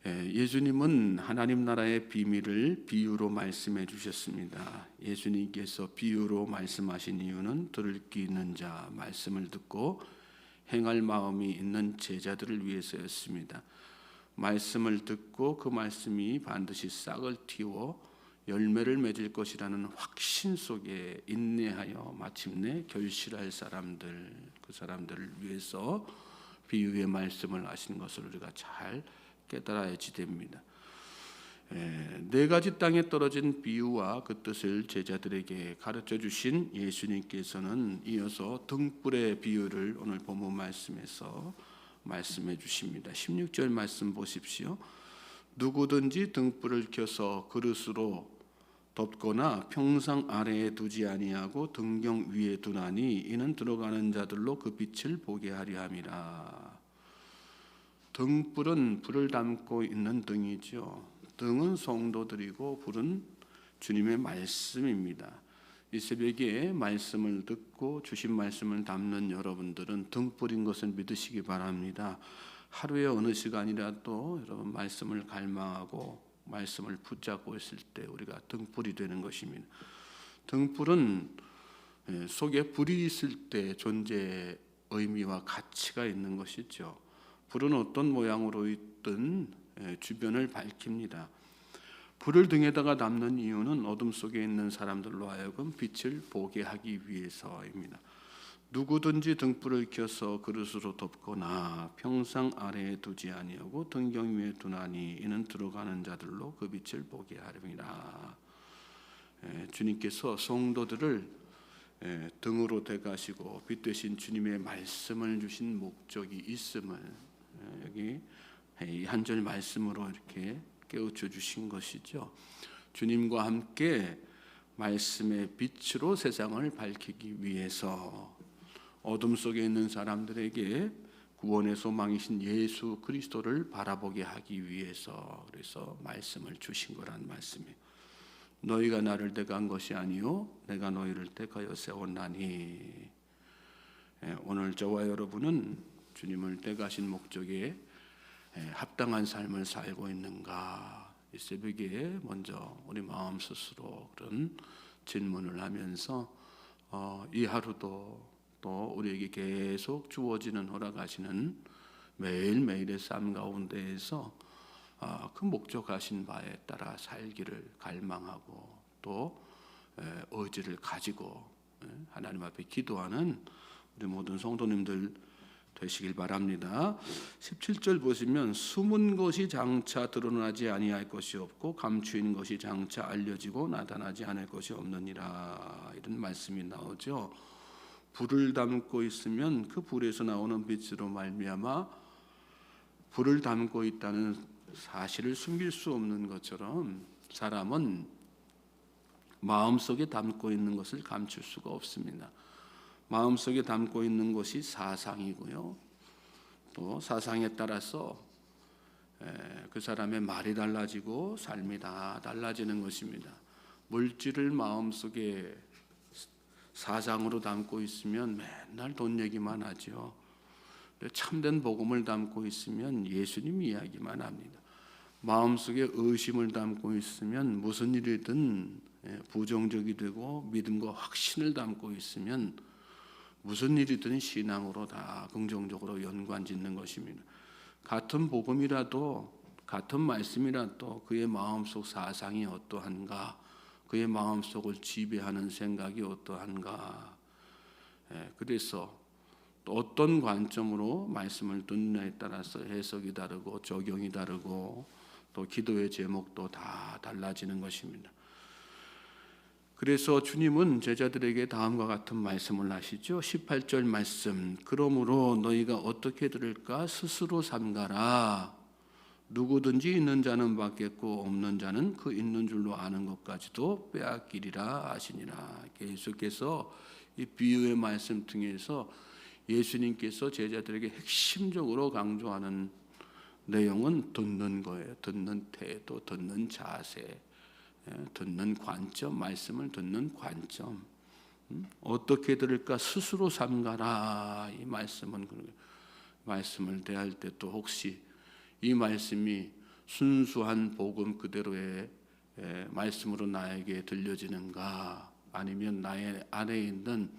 예수님은 하나님 나라의 비밀을 비유로 말씀해 주셨습니다. 예수님께서 비유로 말씀하신 이유는 들을 귀 있는 자, 말씀을 듣고 행할 마음이 있는 제자들을 위해서였습니다. 말씀을 듣고 그 말씀이 반드시 싹을 틔워 열매를 맺을 것이라는 확신 속에 인내하여 마침내 결실할 사람들, 그 사람들을 위해서 비유의 말씀을 하신 것을 우리가 잘 깨달아야지 됩니다. 네 가지 땅에 떨어진 비유와 그 뜻을 제자들에게 가르쳐 주신 예수님께서는 이어서 등불의 비유를 오늘 본문 말씀에서 말씀해 주십니다. 16절 말씀 보십시오. 누구든지 등불을 켜서 그릇으로 덮거나 평상 아래에 두지 아니하고 등경 위에 두나니 이는 들어가는 자들로 그 빛을 보게 하려 함이라. 등불은 불을 담고 있는 등이죠. 등은 성도들이고 불은 주님의 말씀입니다. 이 새벽에 말씀을 듣고 주신 말씀을 담는 여러분들은 등불인 것을 믿으시기 바랍니다. 하루의 어느 시간이라도 여러분 말씀을 갈망하고 말씀을 붙잡고 있을 때 우리가 등불이 되는 것입니다. 등불은 속에 불이 있을 때 존재의 의미와 가치가 있는 것이죠. 불은 어떤 모양으로 있든 주변을 밝힙니다. 불을 등에다가 담는 이유는 어둠 속에 있는 사람들로 하여금 빛을 보게 하기 위해서입니다. 누구든지 등불을 켜서 그릇으로 덮거나 평상 아래에 두지 아니하고 등경 위에 두나니 이는 들어가는 자들로 그 빛을 보게 하렵니다. 주님께서 성도들을 등으로 대가시고 빛 되신 주님의 말씀을 주신 목적이 있음을 여기 한 절 말씀으로 이렇게 깨우쳐 주신 것이죠. 주님과 함께 말씀의 빛으로 세상을 밝히기 위해서 어둠 속에 있는 사람들에게 구원의 소망이신 예수 그리스도를 바라보게 하기 위해서 그래서 말씀을 주신 거란 말씀이에요. 너희가 나를 택한 것이 아니요 내가 너희를 택하여 세웠나니. 오늘 저와 여러분은 주님을 택하신 목적에 합당한 삶을 살고 있는가? 이 새벽에 먼저 우리 마음 스스로 그런 질문을 하면서 이 하루도 또 우리에게 계속 주어지는 허락하시는 매일매일의 삶 가운데에서 그 목적하신 바에 따라 살기를 갈망하고 또 의지를 가지고 하나님 앞에 기도하는 우리 모든 성도님들 되시길 바랍니다. 17절 보시면 숨은 것이 장차 드러나지 아니할 것이 없고 감추인 것이 장차 알려지고 나타나지 않을 것이 없느니라. 이런 말씀이 나오죠. 불을 담고 있으면 그 불에서 나오는 빛으로 말미암아 불을 담고 있다는 사실을 숨길 수 없는 것처럼 사람은 마음속에 담고 있는 것을 감출 수가 없습니다. 마음속에 담고 있는 것이 사상이고요. 또 사상에 따라서 그 사람의 말이 달라지고 삶이 다 달라지는 것입니다. 물질을 마음속에 사상으로 담고 있으면 맨날 돈 얘기만 하죠. 참된 복음을 담고 있으면 예수님 이야기만 합니다. 마음속에 의심을 담고 있으면 무슨 일이든 부정적이 되고 믿음과 확신을 담고 있으면 무슨 일이든 신앙으로 다 긍정적으로 연관짓는 것입니다. 같은 복음이라도 같은 말씀이라도 그의 마음속 사상이 어떠한가, 그의 마음속을 지배하는 생각이 어떠한가. 그래서 또 어떤 관점으로 말씀을 듣느냐에 따라서 해석이 다르고 적용이 다르고 또 기도의 제목도 다 달라지는 것입니다. 그래서 주님은 제자들에게 다음과 같은 말씀을 하시죠. 18절 말씀. 그러므로 너희가 어떻게 들을까 스스로 삼가라. 누구든지 있는 자는 받겠고 없는 자는 그 있는 줄로 아는 것까지도 빼앗기리라 하시니라. 예수께서 이 비유의 말씀 통해서 예수님께서 제자들에게 핵심적으로 강조하는 내용은 듣는 거예요. 듣는 태도, 듣는 자세, 듣는 관점, 말씀을 듣는 관점. 어떻게 들을까 스스로 삼가라. 이 말씀은 말씀을 대할 때 또 혹시 이 말씀이 순수한 복음 그대로의 말씀으로 나에게 들려지는가, 아니면 나의 안에 있는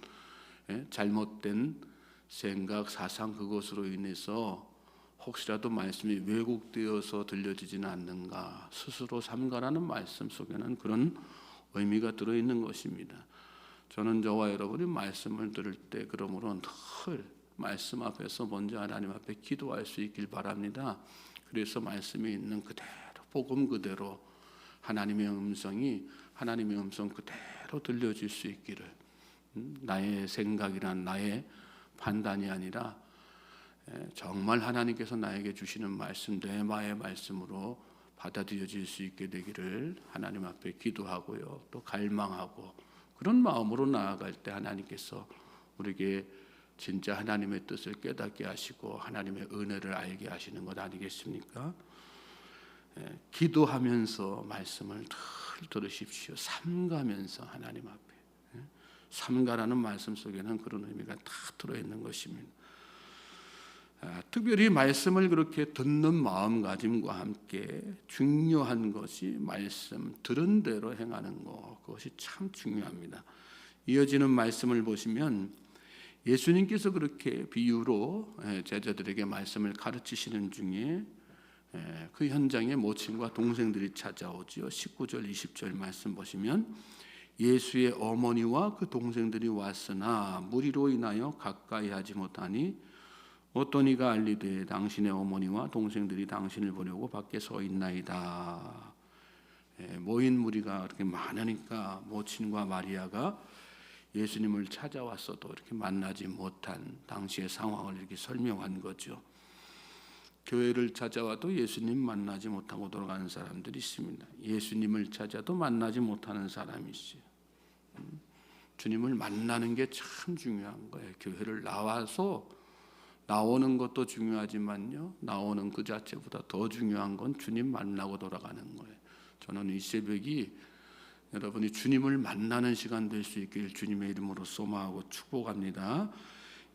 잘못된 생각, 사상, 그것으로 인해서 혹시라도 말씀이 왜곡되어서 들려지지는 않는가, 스스로 삼가라는 말씀 속에는 그런 의미가 들어있는 것입니다. 저는 저와 여러분이 말씀을 들을 때 그러므로 늘 말씀 앞에서 먼저 하나님 앞에 기도할 수 있길 바랍니다. 그래서 말씀이 있는 그대로, 복음 그대로 하나님의 음성 그대로 들려질 수 있기를, 나의 생각이나 나의 판단이 아니라 정말 하나님께서 나에게 주시는 말씀, 뇌마의 말씀으로 받아들여질 수 있게 되기를 하나님 앞에 기도하고요, 또 갈망하고, 그런 마음으로 나아갈 때 하나님께서 우리에게 진짜 하나님의 뜻을 깨닫게 하시고 하나님의 은혜를 알게 하시는 것 아니겠습니까? 기도하면서 말씀을 늘 들으십시오. 삼가면서 하나님 앞에. 삼가라는 말씀 속에는 그런 의미가 다 들어있는 것입니다. 특별히 말씀을 그렇게 듣는 마음가짐과 함께 중요한 것이 말씀 들은 대로 행하는 것, 그것이 참 중요합니다. 이어지는 말씀을 보시면 예수님께서 그렇게 비유로 제자들에게 말씀을 가르치시는 중에 그 현장에 모친과 동생들이 찾아오지요. 19절 20절 말씀 보시면 예수의 어머니와 그 동생들이 왔으나 무리로 인하여 가까이 하지 못하니 어떤 이가 알리되 당신의 어머니와 동생들이 당신을 보려고 밖에 서 있나이다. 모인 무리가 그렇게 많으니까 모친과 마리아가 예수님을 찾아왔어도 이렇게 만나지 못한 당시의 상황을 이렇게 설명한 거죠. 교회를 찾아와도 예수님 만나지 못하고 돌아가는 사람들이 있습니다. 예수님을 찾아도 만나지 못하는 사람이 있어요. 주님을 만나는 게 참 중요한 거예요. 교회를 나오는 것도 중요하지만요, 나오는 그 자체보다 더 중요한 건 주님 만나고 돌아가는 거예요. 저는 이 새벽이 여러분이 주님을 만나는 시간 될 수 있길 주님의 이름으로 소망하고 축복합니다.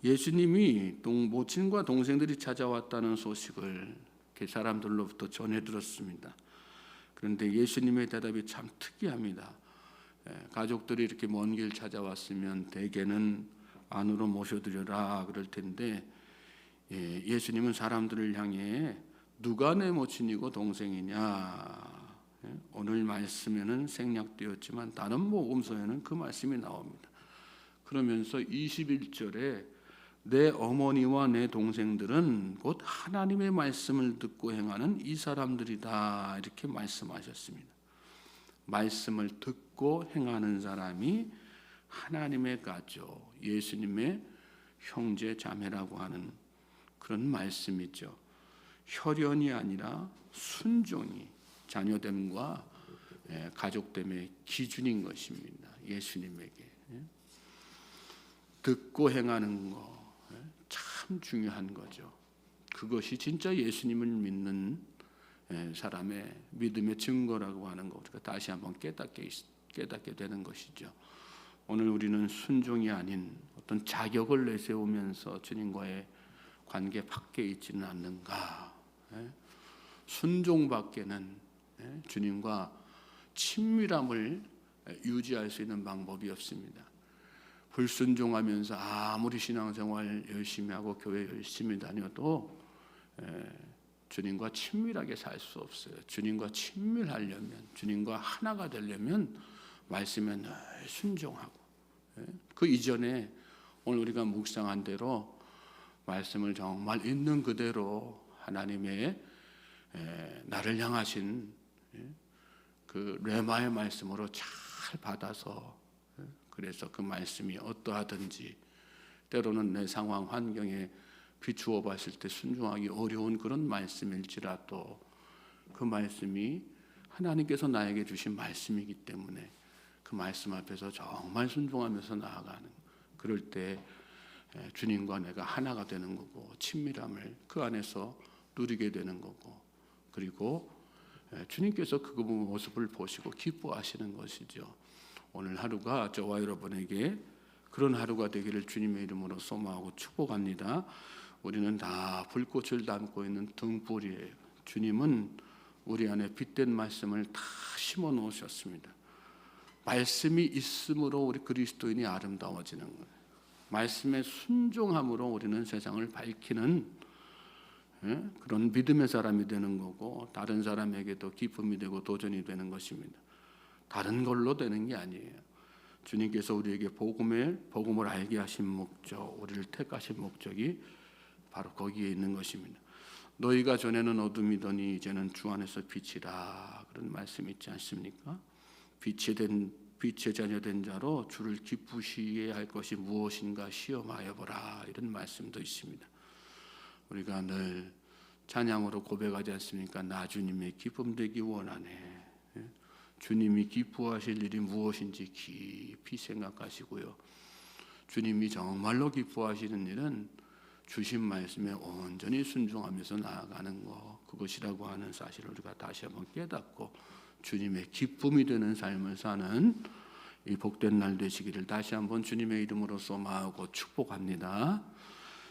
예수님이 모친과 동생들이 찾아왔다는 소식을 사람들로부터 전해 들었습니다. 그런데 예수님의 대답이 참 특이합니다. 가족들이 이렇게 먼 길 찾아왔으면 대개는 안으로 모셔드려라 그럴 텐데, 예수님은 사람들을 향해 누가 내 모친이고 동생이냐, 오늘 말씀에는 생략되었지만 다른 복음서에는 그 말씀이 나옵니다. 그러면서 21절에 내 어머니와 내 동생들은 곧 하나님의 말씀을 듣고 행하는 이 사람들이다, 이렇게 말씀하셨습니다. 말씀을 듣고 행하는 사람이 하나님의 가족, 예수님의 형제 자매라고 하는 그런 말씀이죠. 혈연이 아니라 순종이 자녀됨과 가족됨의 기준인 것입니다. 예수님에게 듣고 행하는 거 참 중요한 거죠. 그것이 진짜 예수님을 믿는 사람의 믿음의 증거라고 하는 거, 우리가 다시 한번 깨닫게 되는 것이죠. 오늘 우리는 순종이 아닌 어떤 자격을 내세우면서 주님과의 관계 밖에 있지는 않는가. 순종밖에는 주님과 친밀함을 유지할 수 있는 방법이 없습니다. 불순종하면서 아무리 신앙생활 열심히 하고 교회 열심히 다녀도 주님과 친밀하게 살 수 없어요. 주님과 친밀하려면, 주님과 하나가 되려면 말씀에 늘 순종하고, 그 이전에 오늘 우리가 묵상한 대로 말씀을 정말 있는 그대로 하나님의 나를 향하신 그 레마의 말씀으로 잘 받아서, 그래서 그 말씀이 어떠하든지 때로는 내 상황 환경에 비추어 봤을 때 순종하기 어려운 그런 말씀일지라도 그 말씀이 하나님께서 나에게 주신 말씀이기 때문에 그 말씀 앞에서 정말 순종하면서 나아가는, 그럴 때 주님과 내가 하나가 되는 거고 친밀함을 그 안에서 누리게 되는 거고, 그리고 주님께서 그 모습을 보시고 기뻐하시는 것이죠. 오늘 하루가 저와 여러분에게 그런 하루가 되기를 주님의 이름으로 소망하고 축복합니다. 우리는 다 불꽃을 담고 있는 등불이에요. 주님은 우리 안에 빛된 말씀을 다 심어 놓으셨습니다. 말씀이 있음으로 우리 그리스도인이 아름다워지는 거예요. 말씀에 순종함으로 우리는 세상을 밝히는 그런 믿음의 사람이 되는 거고, 다른 사람에게도 기쁨이 되고 도전이 되는 것입니다. 다른 걸로 되는 게 아니에요. 주님께서 우리에게 복음을 알게 하신 목적, 우리를 택하신 목적이 바로 거기에 있는 것입니다. 너희가 전에는 어둠이더니 이제는 주 안에서 빛이라, 그런 말씀이 있지 않습니까? 빛의 자녀 된 자로 주를 기쁘시게 할 것이 무엇인가 시험하여 보라, 이런 말씀도 있습니다. 우리가 늘 찬양으로 고백하지 않습니까? 나 주님의 기쁨 되기 원하네. 주님이 기뻐하실 일이 무엇인지 깊이 생각하시고요. 주님이 정말로 기뻐하시는 일은 주신 말씀에 온전히 순종하면서 나아가는 것, 그것이라고 하는 사실을 우리가 다시 한번 깨닫고 주님의 기쁨이 되는 삶을 사는 이 복된 날 되시기를 다시 한번 주님의 이름으로 소망하고 축복합니다.